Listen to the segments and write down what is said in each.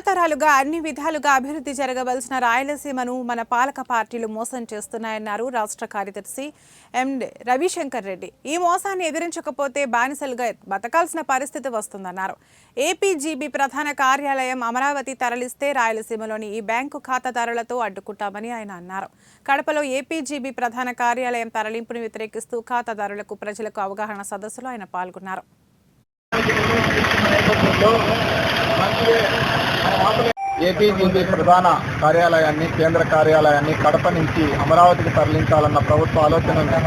తరతరాలుగా అన్ని విధాలుగా అభివృద్ధి జరగవలసిన రాయలసీమను మన పాలక పార్టీలు మోసం చేస్తున్నాయన్నారు రాష్ట్ర కార్యదర్శి ఎం రవిశంకర్ రెడ్డి. ఈ మోసాన్ని ఎదిరించకపోతే బానిసలుగా బతకాల్సిన పరిస్థితి వస్తుందన్నారు. ఏపీజీబీ ప్రధాన కార్యాలయం అమరావతి తరలిస్తే రాయలసీమలోని ఈ బ్యాంకు ఖాతాదారులతో అడ్డుకుంటామని ఆయన అన్నారు. కడపలో ఏపీజీబీ ప్రధాన కార్యాలయం తరలింపును వ్యతిరేకిస్తూ ఖాతాదారులకు ప్రజలకు అవగాహన సదస్సులో ఆయన పాల్గొన్నారు. ఏపీజీబీ ప్రధాన కార్యాలయాన్ని కేంద్ర కార్యాలయాన్ని కడప నుంచి అమరావతికి తరలించాలన్న ప్రభుత్వ ఆలోచనను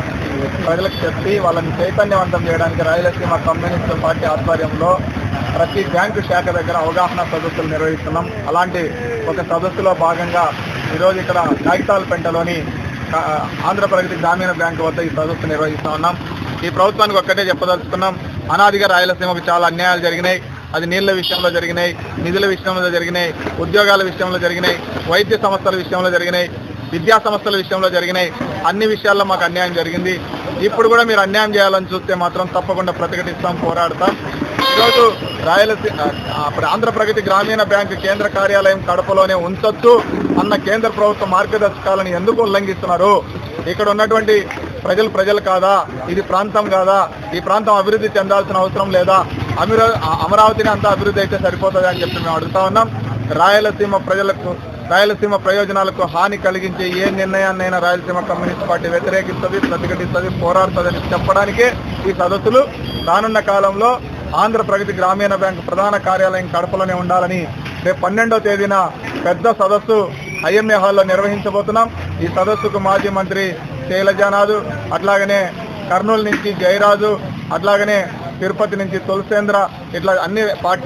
ప్రజలకు చెప్పి వాళ్ళని చైతన్యవంతం చేయడానికి రాయలసీమ కమ్యూనిస్టు పార్టీ ఆధ్వర్యంలో ప్రతి బ్యాంకు శాఖ దగ్గర అవగాహన సదస్సులు నిర్వహిస్తున్నాం. అలాంటి ఒక సదస్సులో భాగంగా ఈరోజు ఇక్కడ కాగితాలపేటలోని ఆంధ్రప్రగతి గ్రామీణ బ్యాంకు వద్ద ఈ సదస్సు నిర్వహిస్తూ ఉన్నాం. ఈ ప్రభుత్వానికి ఒక్కటే చెప్పదలుచుకున్నాం, అనాదిగా రాయలసీమకు చాలా అన్యాయాలు జరిగినాయి. అది నీళ్ల విషయంలో జరిగినాయి, నిధుల విషయంలో జరిగినాయి, ఉద్యోగాల విషయంలో జరిగినాయి, వైద్య సంస్థల విషయంలో జరిగినాయి, విద్యా సంస్థల విషయంలో జరిగినాయి. అన్ని విషయాల్లో మాకు అన్యాయం జరిగింది. ఇప్పుడు కూడా మీరు అన్యాయం చేయాలని చూస్తే మాత్రం తప్పకుండా ప్రతిఘటిస్తాం, పోరాడతాం. ఈరోజు ఆంధ్రప్రగతి గ్రామీణ బ్యాంకు కేంద్ర కార్యాలయం కడపలోనే ఉంచొచ్చు అన్న కేంద్ర ప్రభుత్వ మార్గదర్శకాలను ఎందుకు ఉల్లంఘిస్తున్నారు? ఇక్కడ ఉన్నటువంటి ప్రజలు కాదా? ఇది ప్రాంతం కాదా? ఈ ప్రాంతం అభివృద్ధి చెందాల్సిన అవసరం లేదా? అమరావతిని అంతా అభివృద్ధి అయితే సరిపోతుంది అని చెప్పి మేము అడుగుతా ఉన్నాం. రాయలసీమ ప్రయోజనాలకు హాని కలిగించే ఏ నిర్ణయాన్నైనా రాయలసీమ కమ్యూనిస్ట్ పార్టీ వ్యతిరేకిస్తుంది, ప్రతిఘటిస్తుంది, పోరాడుతుందని చెప్పడానికే ఈ సదస్సులు. రానున్న కాలంలో ఆంధ్రప్రగతి గ్రామీణ బ్యాంకు ప్రధాన కార్యాలయం కడపలోనే ఉండాలని రేపు 12వ తేదీన పెద్ద సదస్సు ఐఎంఏ హాల్లో నిర్వహించబోతున్నాం. ఈ సదస్సుకు మాజీ మంత్రి శైలజానాథ్, అట్లాగనే కర్నూలు నుంచి జయరాజు, అట్లాగనే తిరుపతి నుంచి తులసేంద్ర, ఇట్లా అన్ని పార్టీ